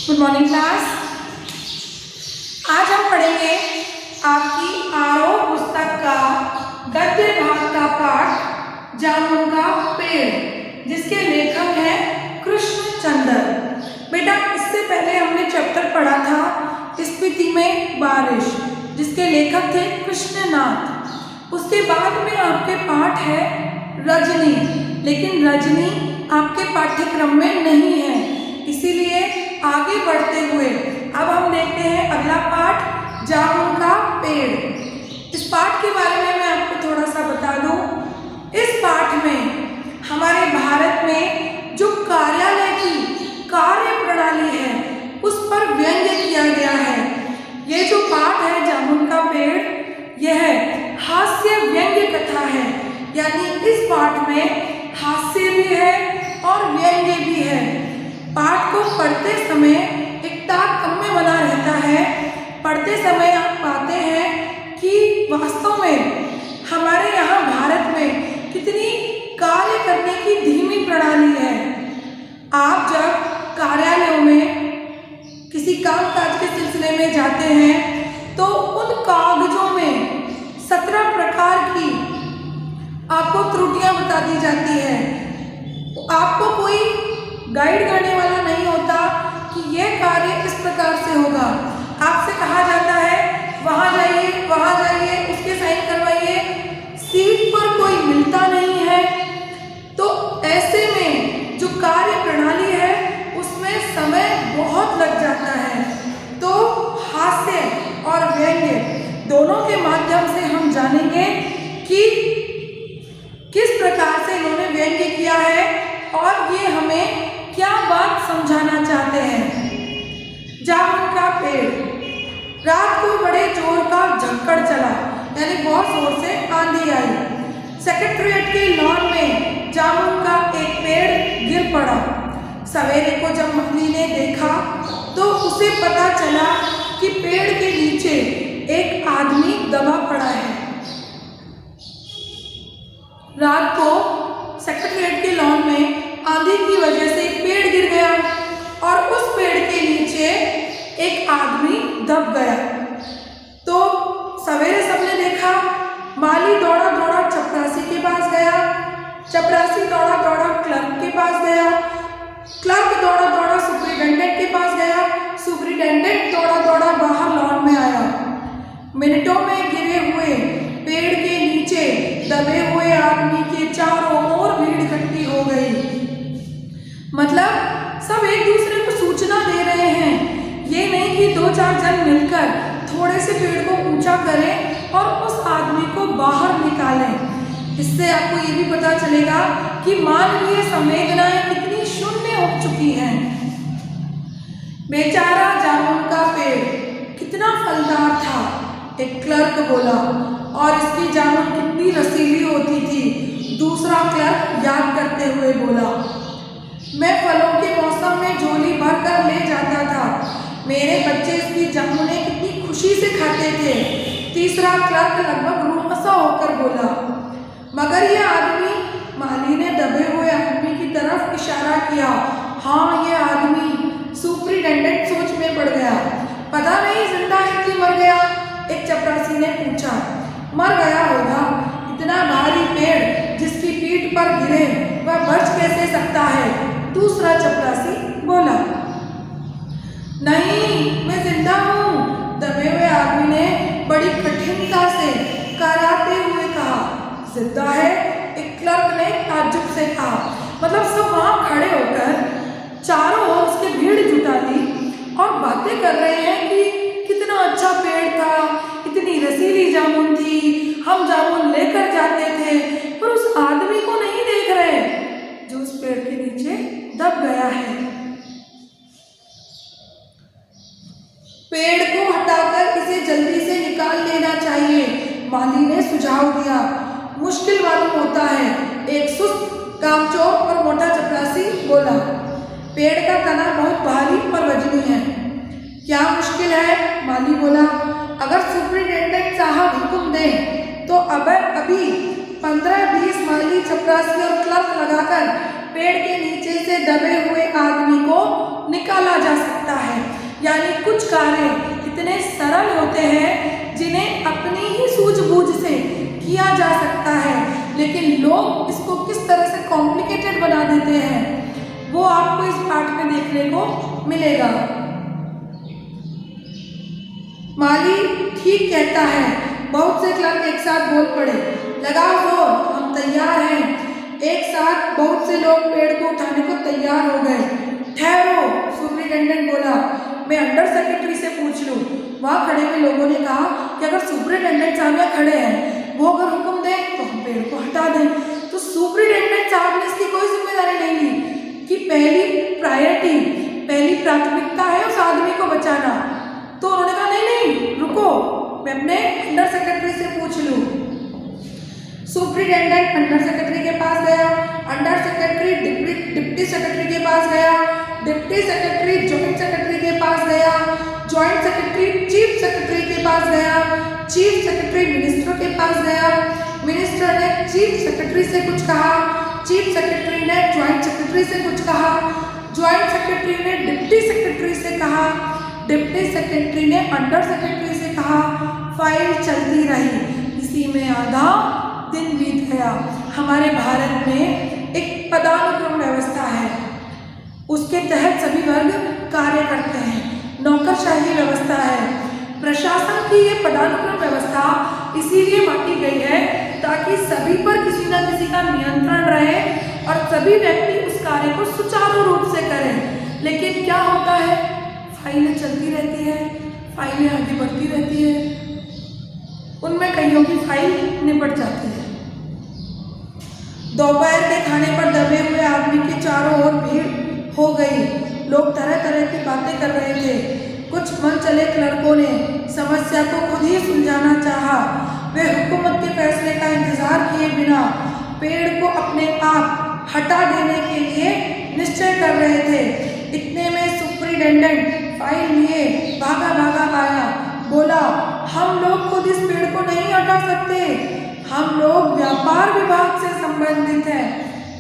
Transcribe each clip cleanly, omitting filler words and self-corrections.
Good morning class. आज हम पढ़ेंगे आपकी आरोह पुस्तक का गद्य भाग का पाठ जामुन का पेड़, जिसके लेखक हैं कृष्णचंद्र। बेटा, इससे पहले हमने चैप्टर पढ़ा था स्पीति में बारिश, जिसके लेखक थे कृष्णनाथ। उसके बाद में आपके पाठ है रजनी, लेकिन रजनी आपके पाठ्यक्रम में नहीं है, इसीलिए आगे बढ़ते हुए अब हम देखते हैं अगला पाठ जामुन का पेड़। इस पाठ के बारे में मैं आपको थोड़ा सा बता दूं। इस पाठ में हमारे भारत में जो कार्यालय की कार्य प्रणाली है उस पर व्यंग्य किया गया है। ये जो पाठ है जामुन का पेड़, यह हास्य व्यंग्य कथा है, यानी इस पाठ में हास्य भी है और व्यंग्य भी है। पाठ को पढ़ते समय एक तारतम्य बना रहता है। पढ़ते समय आप पाते हैं कि वास्तव में हमारे यहाँ भारत में कितनी कार्य करने की धीमी प्रणाली है। आप जब कार्यालयों में किसी कामकाज के सिलसिले में जाते हैं तो उन कागजों में 17 प्रकार की आपको त्रुटियां बता दी जाती है। आपको कोई गाइड करने वाला नहीं होता कि यह कार्य इस प्रकार से होगा। आपसे कहा जाता है वहाँ जाइए, उसके साइन करवाइए। सीट पर कोई मिलता नहीं है, तो ऐसे में जो कार्य प्रणाली है उसमें समय बहुत लग जाता है। तो हास्य और व्यंग्य दोनों के माध्यम से हम जानेंगे कि किस प्रकार से इन्होंने व्यंग्य किया है और ये हमें क्या बात समझाना चाहते हैं। जामुन का पेड़। रात को बड़े जोर का झक्कड़ चला, यानी बहुत जोर से आंधी आई। सेक्रेटरीट के लॉन में जामुन का एक पेड़ गिर पड़ा। सवेरे को जब मम्मी ने देखा तो उसे पता चला कि पेड़ के नीचे एक आदमी दबा पड़ा है। रात को सेक्रेटरीट के लॉन में आंधी की वजह से एक पेड़ गिर गया और उस पेड़ के नीचे एक आदमी दब गया। तो सवेरे सबने देखा। माली दौड़ा दौड़ा चपरासी के पास गया, चपरासी दौड़ा दौड़ा क्लर्क के पास गया, क्लर्क दौड़ा दौड़ा सुपरिटेंडेंट के पास गया, सुपरिटेंडेंट दौड़ा दौड़ा बाहर लॉन में आया। मिनटों में गिरे हुए पेड़ के नीचे दबे हुए आदमी के चारों ओर भीड़ इकट्ठी हो गई। मतलब सब एक दूसरे को सूचना दे रहे हैं। ये नहीं कि 2-4 जन मिलकर थोड़े से पेड़ को ऊंचा करें और उस आदमी को बाहर निकालें। इससे आपको ये भी पता चलेगा कि मानवीय संवेदनाएं कितनी शून्य हो चुकी हैं। बेचारा जामुन का पेड़ कितना फलदार था, एक क्लर्क बोला, और इसकी जामुन कितनी रसीली होती थी, दूसरा क्लर्क याद करते हुए बोला। मैं फलों के मौसम में झोली भर कर ले जाता था, मेरे बच्चे इसकी जामुनें कितनी खुशी से खाते थे, तीसरा क्लर्क लगभग रूहसा होकर बोला। मगर यह आदमी, माली ने दबे हुए आदमी की तरफ इशारा किया। हाँ, यह आदमी। सुपरिटेंडेंट सोच में पड़ गया। पता नहीं जिंदा है कि मर गया, एक चपरासी ने पूछा। मर गया होगा, इतना भारी पेड़ जिसकी पीठ पर गिरे वह बच कैसे सकता है, दूसरा चपरासी बोला। नहीं, मैं जिंदा हूँ, दबे हुए आदमी ने बड़ी कठिनता से कराते हुए कहा। जिंदा है, एक क्लर्क ने ताज्जुब से कहा। मतलब सब वहाँ खड़े होकर चारों ओर उसके भीड़ जुटा ली और बातें कर रहे हैं कि कितना अच्छा पेड़ था, इतनी रसीली जामुन थी, हम जामुन लेकर जाते थे, पर उस आदमी को नहीं देख रहे जो उस पेड़ के नीचे दब गया है। पेड़ को हटाकर इसे जल्दी से निकाल लेना चाहिए, माली ने सुझाव दिया। मुश्किल मालूम होता है, एक सुस्त, कामचोर और मोटा चपरासी बोला। पेड़ का तना बहुत भारी और वजनी है। क्या मुश्किल है, माली बोला। अगर सुपरिटेंडेंट साहब हुक्म दें तो अभी 15-20 माली, चपरासी और क्लर्क लगाकर पेड़ के नीचे से दबे हुए आदमी को निकाला जा सकता है। यानी कुछ कार्य इतने सरल होते हैं जिन्हें अपनी ही सूझबूझ से किया जा सकता है, लेकिन लोग इसको किस तरह से कॉम्प्लिकेटेड बना देते हैं वो आपको इस पाठ में देखने को मिलेगा। माली ठीक कहता है, बहुत से क्लर्क एक साथ बोल पड़े, लगाओ जोर, हम तैयार हैं। एक साथ बहुत से लोग पेड़ को उठाने को तैयार हो गए। ठहरो, सुपरिटेंडेंट बोला, मैं अंडर सेक्रेटरी से पूछ लूँ। वहाँ खड़े हुए लोगों ने कहा कि अगर सुपरिटेंडेंट साहब यहाँ खड़े हैं, वो अगर हुक्म दें तो हम पेड़ को हटा दें। तो सुपरिटेंडेंट साहब ने इसकी कोई जिम्मेदारी नहीं ली कि पहली प्राथमिकता है उस आदमी को बचाना। तो उन्होंने कहा नहीं रुको, मैं अपने अंडर सेक्रेटरी से पूछ लूँ। सुपरिटेंडेंट अंडर सेक्रेटरी के पास गया, अंडर सेक्रेटरी डिप्टी सेक्रेटरी के पास गया, डिप्टी सेक्रेटरी जॉइंट सेक्रेटरी के पास गया, जॉइंट सेक्रेटरी चीफ सेक्रेटरी के पास गया, चीफ सेक्रेटरी मिनिस्टर के पास गया, मिनिस्टर ने चीफ सेक्रेटरी से कुछ कहा, चीफ सेक्रेटरी ने जॉइंट सेक्रेटरी से कुछ कहा, जॉइंट सेक्रेटरी ने डिप्टी सेक्रेटरी से कहा, डिप्टी सेक्रेटरी ने अंडर सेक्रेटरी से कहा। फाइल चलती रही, इसी में आधा दिन बीत गया। हमारे भारत में एक पदानुक्रम व्यवस्था है, उसके तहत सभी वर्ग कार्य करते हैं। नौकरशाही व्यवस्था है। प्रशासन की ये पदानुक्रम व्यवस्था इसीलिए बांटी गई है ताकि सभी पर किसी न किसी का नियंत्रण रहे और सभी व्यक्ति उस कार्य को सुचारू रूप से करें। लेकिन क्या होता है, फाइलें चलती रहती है, फाइलें आगे बढ़ती रहती है, उनमें कईयों की फाइल निपट जाती है। दोपहर के खाने पर दबे हुए आदमी के चारों ओर भीड़ हो गई। लोग तरह तरह की बातें कर रहे थे। कुछ मन चले क्लर्कों ने समस्या को खुद ही सुलझाना चाहा। वे हुकूमत के फैसले का इंतजार किए बिना पेड़ को अपने आप हटा देने के लिए निश्चय कर रहे थे। इतने में सुपरिटेंडेंट फाइल लिए भागा आया, बोला, हम लोग खुद इस पेड़ को नहीं हटा सकते, हम लोग व्यापार विभाग से संबंधित हैं।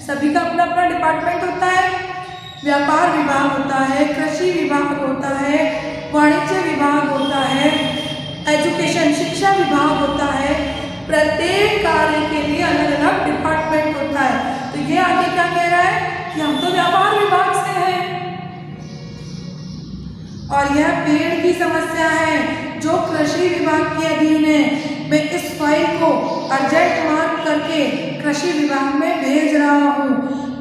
सभी का अपना अपना डिपार्टमेंट होता है। व्यापार विभाग होता है, कृषि विभाग होता है, वाणिज्य विभाग होता है, एजुकेशन शिक्षा विभाग होता है। प्रत्येक कार्य के लिए अलग अलग डिपार्टमेंट होता है। तो ये आगे क्या कह रहा है कि हम तो व्यापार विभाग से हैं और यह पेड़ की समस्या है जो कृषि विभाग के अधीन है। मैं इस फाइल को अर्जेंट मार्क करके कृषि विभाग में भेज रहा हूँ।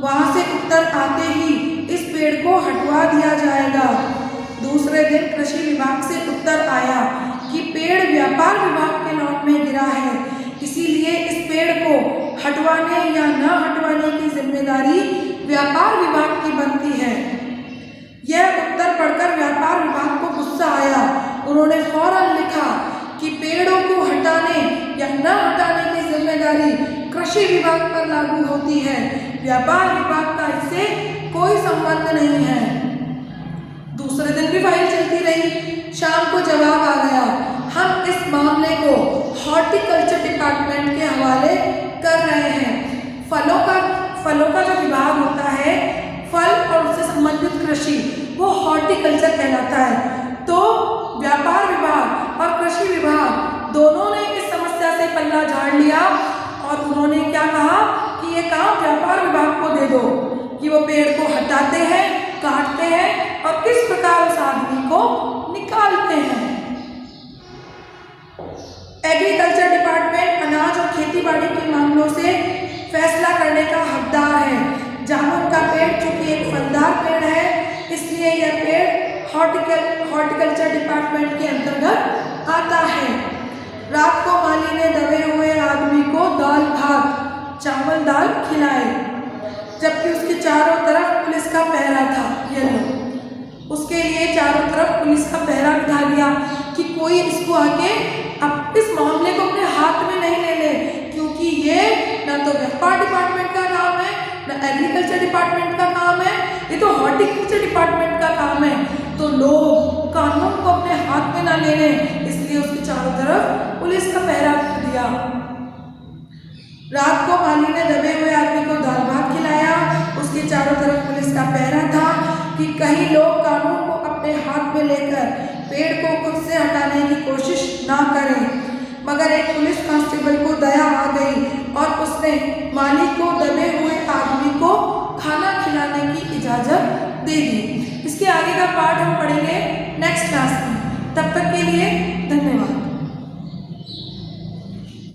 वहाँ से उत्तर आते ही इस पेड़ को हटवा दिया जाएगा। दूसरे दिन कृषि विभाग से उत्तर आया कि पेड़ व्यापार विभाग के लॉट में गिरा है, इसीलिए इस पेड़ को हटवाने या न हटवाने की जिम्मेदारी व्यापार विभाग की बनती है। यह उत्तर पढ़कर व्यापार विभाग को गुस्सा आया। उन्होंने फौरन लिखा कि पेड़ों को हटाने या न हटाने की जिम्मेदारी कृषि विभाग पर लागू होती है, व्यापार विभाग का इससे कोई संबंध नहीं है। दूसरे दिन भी फाइल चलती रही। शाम को जवाब आ गया, हम इस मामले को हॉर्टिकल्चर डिपार्टमेंट के हवाले कर रहे हैं। फलों का जो विभाग होता है, फल और उससे संबंधित कृषि, वो हॉर्टिकल्चर कहलाता है। तो व्यापार विभाग और कृषि विभाग दोनों ने इस समस्या से पल्ला झाड़ लिया और उन्होंने क्या कहा कि ये काम व्यापार विभाग को दे दो कि वो पेड़ को हटाते हैं, काटते हैं और किस प्रकार उस आदमी को निकालते हैं। एग्रीकल्चर डिपार्टमेंट अनाज और खेतीबाड़ी के मामलों से फैसला करने का हकदार है। जामुन का पेड़ चूंकि एक फलदार पेड़ है, इसलिए यह पेड़ हॉर्टिकल्चर डिपार्टमेंट के अंतर्गत आता है। रात को माली ने दबे हुए आदमी को दाल भात चावल दाल खिलाए, जबकि उसके चारों तरफ पुलिस का पहरा था। ये लो, उसके लिए चारों तरफ पुलिस का पहरा बिठा दिया कि कोई इसको आके अब इस मामले को अपने हाथ में नहीं ले ले, क्योंकि ये ना तो व्यापार डिपार्टमेंट का काम है, ना एग्रीकल्चर डिपार्टमेंट का काम है, ये तो हॉर्टिकल्चर डिपार्टमेंट का काम है। तो लोग कानून को अपने हाथ में ना ले लें, इसलिए उसके चारों तरफ पुलिस का पहरा दिया। रात को माली ने दबे हुए आदमी को दाल भात खिलाया। उसके चारों तरफ पुलिस का पहरा था कि कहीं लोग कानून को अपने हाथ में में लेकर पेड़ को खुद से हटाने की कोशिश ना करें। मगर एक पुलिस कांस्टेबल को दया आ गई और उसने माली को दबे हुए आदमी को खाना खिलाने की इजाज़त दे दी। इसके आगे का पार्ट हम पढ़ेंगे नेक्स्ट क्लास में। तब तक के लिए